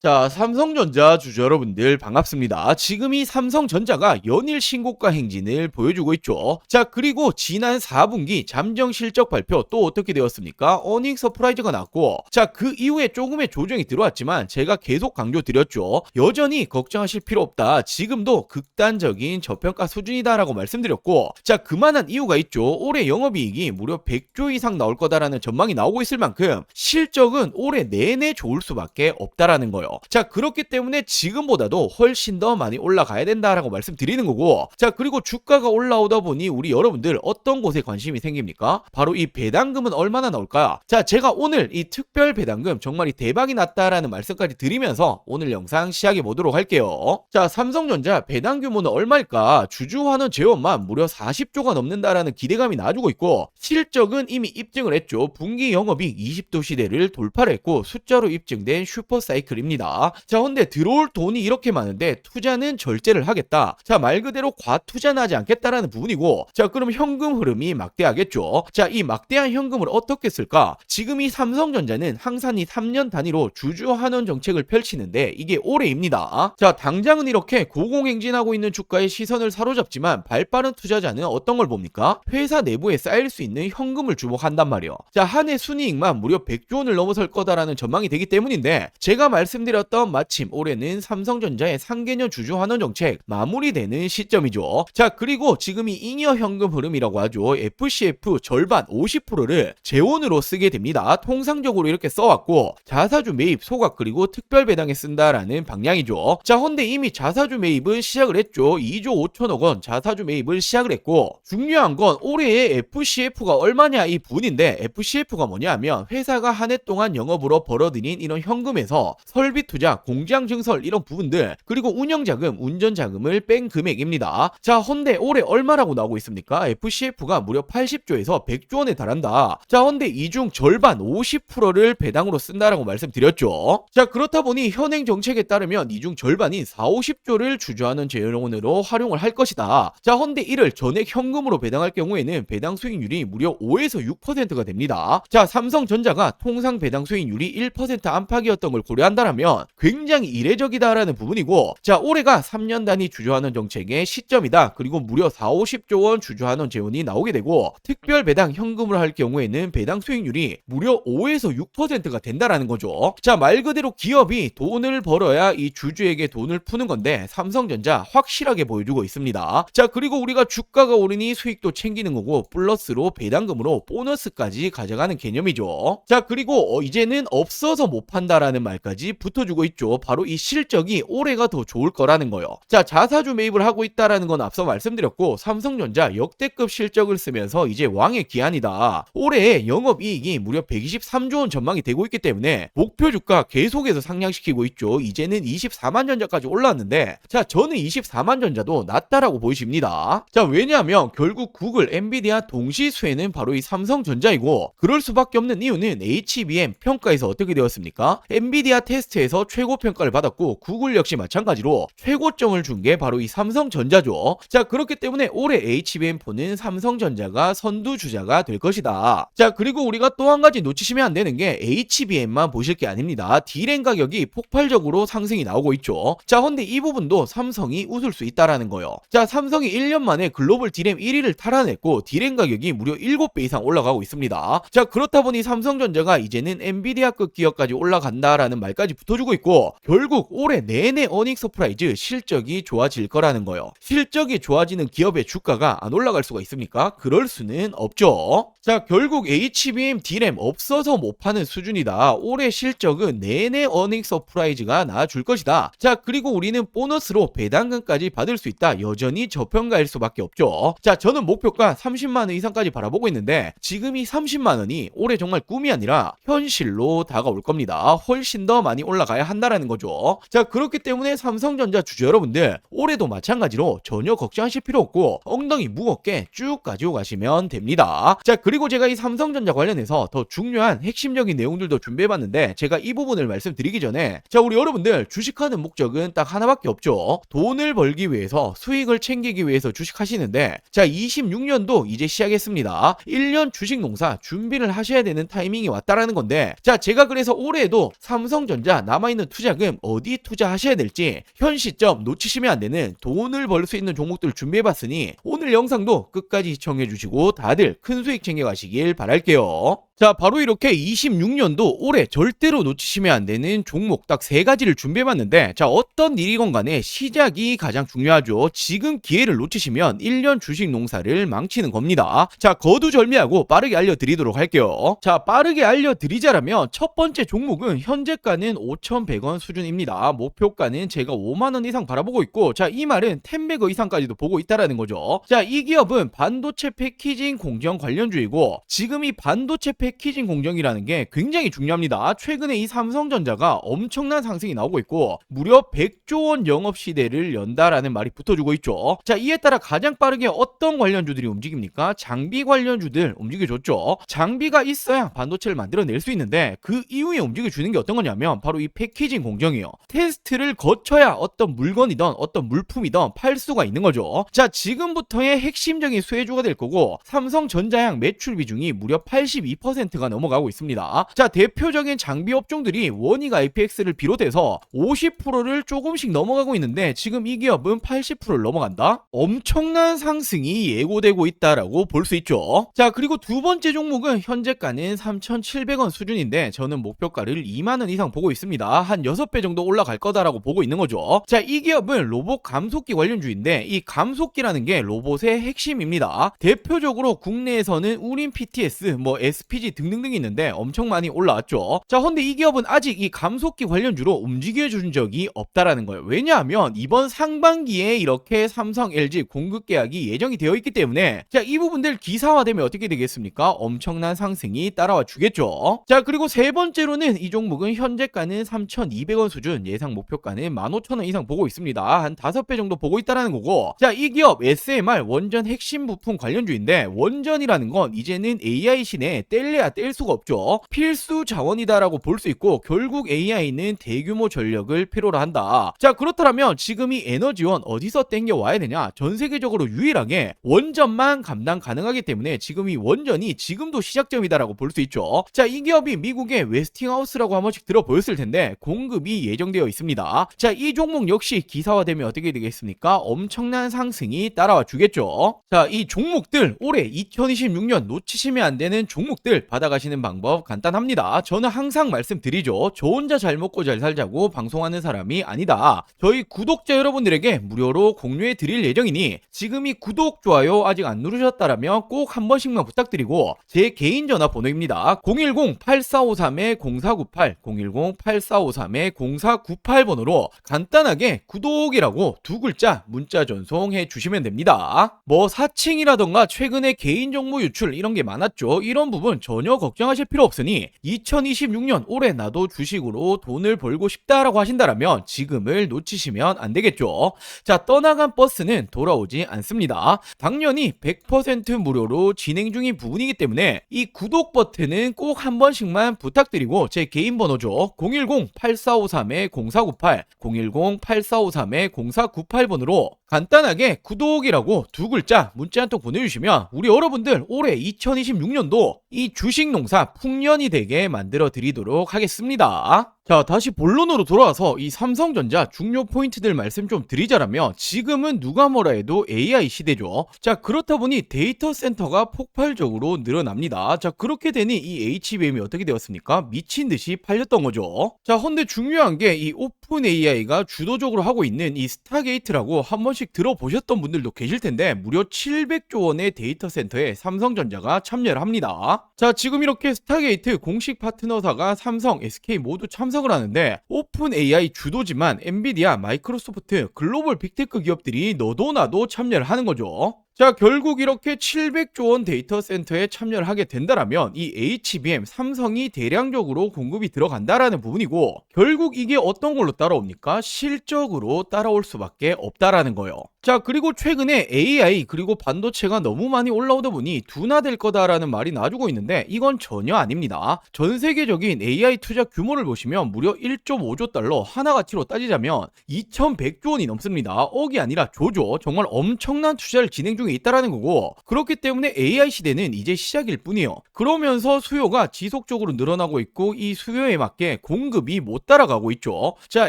자, 삼성전자 주주 여러분들 반갑습니다. 지금 이 삼성전자가 연일 신고가 행진을 보여주고 있죠. 자, 그리고 지난 4분기 잠정 실적 발표 또 어떻게 되었습니까? 어닝 서프라이즈가 났고, 자, 그 이후에 조금의 조정이 들어왔지만 제가 계속 강조드렸죠. 여전히 걱정하실 필요 없다. 지금도 극단적인 저평가 수준이다라고 말씀드렸고, 자, 그만한 이유가 있죠. 올해 영업이익이 무려 100조 이상 나올 거다라는 전망이 나오고 있을 만큼 실적은 올해 내내 좋을 수밖에 없다라는 거예요. 자, 그렇기 때문에 지금보다도 훨씬 더 많이 올라가야 된다라고 말씀드리는 거고, 자, 그리고 주가가 올라오다 보니 우리 여러분들 어떤 곳에 관심이 생깁니까? 바로 이 배당금은 얼마나 나올까? 자, 제가 오늘 이 특별 배당금 정말 이 대박이 났다라는 말씀까지 드리면서 오늘 영상 시작해 보도록 할게요. 자, 삼성전자 배당 규모는 얼마일까? 주주환원 재원만 무려 40조가 넘는다라는 기대감이 나주고 있고, 실적은 이미 입증을 했죠. 분기 영업이익 20조 시대를 돌파를 했고 숫자로 입증된 슈퍼사이클입니다. 자, 근데 들어올 돈이 이렇게 많은데 투자는 절제를 하겠다. 자, 말 그대로 과투자는 하지 않겠다라는 부분이고, 자, 그럼 현금 흐름이 막대하겠죠. 자, 이 막대한 현금을 어떻게 쓸까? 지금 이 삼성전자는 항상 이 3년 단위로 주주 환원 정책을 펼치는데 이게 올해입니다. 자, 당장은 이렇게 고공행진하고 있는 주가의 시선을 사로잡지만 발빠른 투자자는 어떤 걸 봅니까? 회사 내부에 쌓일 수 있는 현금을 주목한단 말이요. 자, 한 해 순이익만 무려 100조 원을 넘어설 거다라는 전망이 되기 때문인데, 제가 말씀드렸던 마침 올해는 삼성전자의 상개년 주주 환원 정책 마무리되는 시점이죠. 자, 그리고 지금 이 잉여 현금 흐름이라고 하죠. FCF 절반 50%를 재원으로 쓰게 됩니다. 통상적으로 이렇게 써왔고, 자사주 매입, 소각 그리고 특별 배당에 쓴다라는 방향이죠. 자, 근데 이미 자사주 매입은 시작을 했죠. 2조 5천억 원 자사주 매입을 시작을 했고, 중요한 건 올해의 FCF가 얼마냐 이 부분인데, FCF가 뭐냐면 회사가 한 해 동안 영업으로 벌어들인 이런 현금에서 설비 투자, 공장 증설 이런 부분들, 그리고 운영자금, 운전자금을 뺀 금액입니다. 자, 헌데 올해 얼마라고 나오고 있습니까? FCF가 무려 80조에서 100조 원에 달한다. 자, 헌데 이 중 절반 50%를 배당으로 쓴다라고 말씀드렸죠. 자, 그렇다 보니 현행 정책에 따르면 이 중 절반인 4, 50조를 주주하는 재원으로 활용을 할 것이다. 자, 헌데 이를 전액 현금으로 배당할 경우에는 배당 수익률이 무려 5에서 6%가 됩니다. 자, 삼성전자가 통상 배당 수익률이 1% 안팎이었던 걸 고려한다면 굉장히 이례적이다라는 부분이고, 자, 올해가 3년 단위 주주환원 정책의 시점이다. 그리고 무려 4, 50조 원 주주환원 재원이 나오게 되고, 특별 배당 현금을 할 경우에는 배당 수익률이 무려 5에서 6%가 된다라는 거죠. 자, 말 그대로 기업이 돈을 벌어야 이 주주에게 돈을 푸는 건데 삼성전자 확실하게 보여주고 있습니다. 자, 그리고 우리가 주가가 오르니 수익도 챙기는 거고 플러스로 배당금으로 보너스까지 가져가는 개념이죠. 자, 그리고 이제는 없어서 못 판다라는 말까지 붙어주고 있죠. 바로 이 실적이 올해가 더 좋을 거라는 거요. 자, 자사주 매입을 하고 있다라는 건 앞서 말씀드렸고, 삼성전자 역대급 실적을 쓰면서 이제 왕의 기한이다. 올해의 영업이익이 무려 123조 원 전망이 되고 있기 때문에 목표 주가 계속해서 상향시키고 있죠. 이제는 24만 전자까지 올랐는데, 자, 저는 24만 전자도 낮다라고 보이십니다. 자, 왜냐하면 결국 구글, 엔비디아 동시 수혜는 바로 이 삼성전자이고, 그럴 수밖에 없는 이유는 HBM 평가에서 어떻게 되었습니까? 엔비디아 테스트에서 최고 평가를 받았고, 구글 역시 마찬가지로 최고점을 준 게 바로 이 삼성전자죠. 자, 그렇기 때문에 올해 HBM4는 삼성전자가 선두주자가 될 것이다. 자, 그리고 우리가 또 한 가지 놓치시면 안 되는 게 HBM만 보실 게 아닙니다. D램 가격이 폭발적으로 상승이 나오고 있죠. 자, 근데 이 부분도 삼성이 웃을 수 있다라는 거요. 자, 삼성이 1년 만에 글로벌 D램 1위를 탈환했고 D램 가격이 무려 7배 이상 올라가고 있습니다. 자, 그렇다 보니 삼성전자가 이제는 엔비디아급 기업까지 올라간다라는 말까지 붙어주고 있고, 결국 올해 내내 어닝 서프라이즈 실적이 좋아질 거라는 거요. 실적이 좋아지는 기업의 주가가 안 올라갈 수가 있습니까? 그럴 수는 없죠. 자, 결국 HBM D램 없어서 못 파는 수준이다. 올해 실적은 내내 어닝 서프라이즈가 나와줄 것이다. 자, 그리고 우리는 보너스로 배당금까지 받을 수 있다. 여전히 저평가일 수밖에 없죠. 자, 저는 목표가 30만 원 이상까지 바라보고 있는데, 지금 이 30만 원이 올해 정말 꿈이 아니라 현실로 다가올 겁니다. 훨씬 더 많이 올라가야 한다라는 거죠. 자, 그렇기 때문에 삼성전자 주주 여러분들 올해도 마찬가지로 전혀 걱정하실 필요 없고 엉덩이 무겁게 쭉 가지고 가시면 됩니다. 자, 그리고 제가 이 삼성전자 관련해서 더 중요한 핵심적인 내용들도 준비해봤는데, 제가 이 부분을 말씀드리기 전에, 자, 우리 여러분들 주식하는 목적은 딱 하나밖에 없죠. 돈을 벌기 위해서, 수익을 챙기기 위해서 주식하시는데, 자, 26년도 이제 시작했습니다. 1년 주식 농사 준비를 하셔야 되는 타이밍이 왔다라는 건데, 자, 제가 그래서 올해에도 삼성전자 남아있는 투자금 어디 투자하셔야 될지 현 시점 놓치시면 안 되는 돈을 벌 수 있는 종목들 준비해봤으니 오늘 영상도 끝까지 시청해주시고 다들 큰 수익 챙겨가시길 바랄게요. 자, 바로 이렇게 26년도 올해 절대로 놓치시면 안 되는 종목 딱 3가지를 준비해봤는데, 자, 어떤 일이건 간에 시작이 가장 중요하죠. 지금 기회를 놓치시면 1년 주식 농사를 망치는 겁니다. 자, 거두절미하고 빠르게 알려드리도록 할게요. 자, 빠르게 알려드리자라면 첫 번째 종목은 현재가는 5,100원 수준입니다. 목표가는 제가 5만원 이상 바라보고 있고, 자, 이 말은 10배거 이상까지도 보고 있다라는 거죠. 자, 이 기업은 반도체 패키징 공정 관련주이고, 지금 이 반도체 패키징 공정이라는 게 굉장히 중요합니다. 최근에 이 삼성전자가 엄청난 상승이 나오고 있고 무려 100조 원 영업 시대를 연다라는 말이 붙어주고 있죠. 자, 이에 따라 가장 빠르게 어떤 관련주들이 움직입니까? 장비 관련주들 움직여줬죠. 장비가 있어야 반도체를 만들어낼 수 있는데 그 이후에 움직여주는 게 어떤 거냐면 바로 이 패키징 공정이에요. 테스트를 거쳐야 어떤 물건이든 어떤 물품이든 팔 수가 있는 거죠. 자, 지금부터의 핵심적인 수혜주가 될 거고 삼성전자양 매출 비중이 무려 82%가 넘어가고 있습니다. 자, 대표적인 장비 업종들이 원익 IPX를 비롯해서 50%를 조금씩 넘어가고 있는데 지금 이 기업은 80%를 넘어간다? 엄청난 상승이 예고되고 있다라고 볼 수 있죠. 자, 그리고 두 번째 종목은 현재가는 3,700원 수준인데 저는 목표가를 2만원 이상 보고 있습니다. 한 6배 정도 올라갈 거다라고 보고 있는 거죠. 자, 이 기업은 로봇 감속기 관련주인데 이 감속기라는 게 로봇의 핵심입니다. 대표적으로 국내에서는 우린 PTS, SPG 등등등 있는데 엄청 많이 올라왔죠. 자, 근데 이 기업은 아직 이 감속기 관련주로 움직여준 적이 없다라는 거예요. 왜냐하면 이번 상반기에 이렇게 삼성, LG 공급 계약이 예정이 되어 있기 때문에 자, 이 부분들 기사화되면 어떻게 되겠습니까? 엄청난 상승이 따라와 주겠죠. 자, 그리고 세 번째로는 이 종목은 현재가는 3,200원 수준, 예상 목표가는 15,000원 이상 보고 있습니다. 한 5배 정도 보고 있다라는 거고, 자, 이 기업 SMR 원전 핵심 부품 관련주인데 원전이라는 건 이제는 AI 신에 뗄래야 뗄 수가 없죠. 필수 자원이다라고 볼 수 있고 결국 AI는 대규모 전력을 필요로 한다. 자, 그렇다면 지금 이 에너지원 어디서 땡겨 와야 되냐? 전 세계적으로 유일하게 원전만 감당 가능하기 때문에 지금 이 원전이 지금도 시작점이다라고 볼 수 있죠. 자, 이 기업이 미국의 웨스팅하우스라고 한 번씩 들어보였을 텐데 공급이 예정되어 있습니다. 자, 이 종목 역시 기사화되면 어떻게 되겠습니까? 엄청난 상승이 따라와 주겠죠. 자, 이 종목들 올해 2026년 놓치시면 안 되는 종목들 받아가시는 방법 간단합니다. 저는 항상 말씀드리죠. 저 혼자 잘 먹고 잘 살자고 방송하는 사람이 아니다. 저희 구독자 여러분들에게 무료로 공유해 드릴 예정이니 지금 이 구독, 좋아요 아직 안 누르셨다라면 꼭 한 번씩만 부탁드리고 제 개인 전화번호입니다. 010-8453-0498 010-8453-0498번호로 간단하게 구독이라고 두 글자 문자 전송해 주시면 됩니다. 사칭이라던가 최근에 개인정보 유출 이런 게 많았죠. 이런 부분 전혀 걱정하실 필요 없으니 2026년 올해 나도 주식으로 돈을 벌고 싶다라고 하신다라면 지금을 놓치시면 안 되겠죠. 자, 떠나간 버스는 돌아오지 않습니다. 당연히 100% 무료로 진행 중인 부분이기 때문에 이 구독 버튼은 꼭 한 번씩만 부탁드리고 제 개인 번호죠. 010-8453-0498 010-8453-0498번으로 간단하게 구독이라고 두 글자 문자 한 통 보내주시면 우리 여러분들 올해 2026년도 이 주식 농사 풍년이 되게 만들어 드리도록 하겠습니다. 자, 다시 본론으로 돌아와서 이 삼성전자 중요 포인트들 말씀 좀 드리자라면 지금은 누가 뭐라 해도 AI 시대죠. 자, 그렇다 보니 데이터 센터가 폭발적으로 늘어납니다. 자, 그렇게 되니 이 HBM이 어떻게 되었습니까? 미친 듯이 팔렸던 거죠. 자, 근데 중요한 게 이 오픈 AI가 주도적으로 하고 있는 이 스타게이트라고 한 번씩 들어보셨던 분들도 계실 텐데 무려 700조 원의 데이터 센터에 삼성전자가 참여를 합니다. 자, 지금 이렇게 스타게이트 공식 파트너사가 삼성, SK 모두 참석을 하는데 오픈 AI 주도지만 엔비디아, 마이크로소프트, 글로벌 빅테크 기업들이 너도 나도 참여를 하는 거죠. 자, 결국 이렇게 700조 원 데이터 센터에 참여를 하게 된다라면 이 HBM 삼성이 대량적으로 공급이 들어간다라는 부분이고 결국 이게 어떤 걸로 따라옵니까? 실적으로 따라올 수밖에 없다라는 거예요. 자, 그리고 최근에 AI 그리고 반도체가 너무 많이 올라오다 보니 둔화될 거다라는 말이 나와주고 있는데 이건 전혀 아닙니다. 전 세계적인 AI 투자 규모를 보시면 무려 1.5조 달러 하나가치로 따지자면 2100조 원이 넘습니다. 억이 아니라 조죠. 정말 엄청난 투자를 진행 중입니다. 중에 있다라는 거고, 그렇기 때문에 AI 시대는 이제 시작일 뿐이요. 그러면서 수요가 지속적으로 늘어나고 있고 이 수요에 맞게 공급이 못 따라가고 있죠. 자,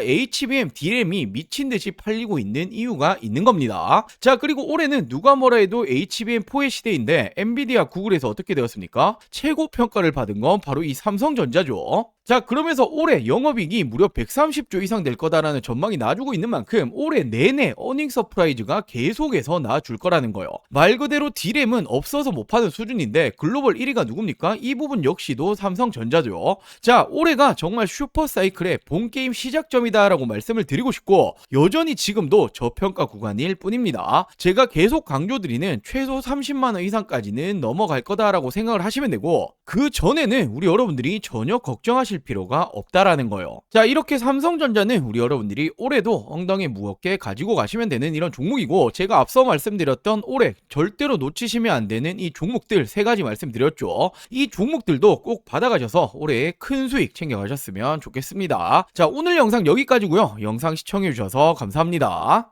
HBM, D램이 미친 듯이 팔리고 있는 이유가 있는 겁니다. 자, 그리고 올해는 누가 뭐라 해도 HBM4의 시대인데 엔비디아, 구글에서 어떻게 되었습니까? 최고 평가를 받은 건 바로 이 삼성전자죠. 자, 그러면서 올해 영업이익이 무려 130조 이상 될 거다라는 전망이 나와주고 있는 만큼 올해 내내 어닝 서프라이즈가 계속해서 나와줄 거라는 거예요. 말 그대로 D램은 없어서 못 파는 수준인데 글로벌 1위가 누굽니까? 이 부분 역시도 삼성전자죠. 자, 올해가 정말 슈퍼사이클의 본게임 시작점이다라고 말씀을 드리고 싶고, 여전히 지금도 저평가 구간일 뿐입니다. 제가 계속 강조드리는 최소 30만원 이상까지는 넘어갈 거다라고 생각을 하시면 되고, 그 전에는 우리 여러분들이 전혀 걱정하실 필요가 없다라는 거예요. 자, 이렇게 삼성전자는 우리 여러분들이 올해도 엉덩이 무겁게 가지고 가시면 되는 이런 종목이고, 제가 앞서 말씀드렸던 올해 절대로 놓치시면 안 되는 이 종목들 3가지 말씀드렸죠. 이 종목들도 꼭 받아가셔서 올해 큰 수익 챙겨가셨으면 좋겠습니다. 자, 오늘 영상 여기까지고요. 영상 시청해주셔서 감사합니다.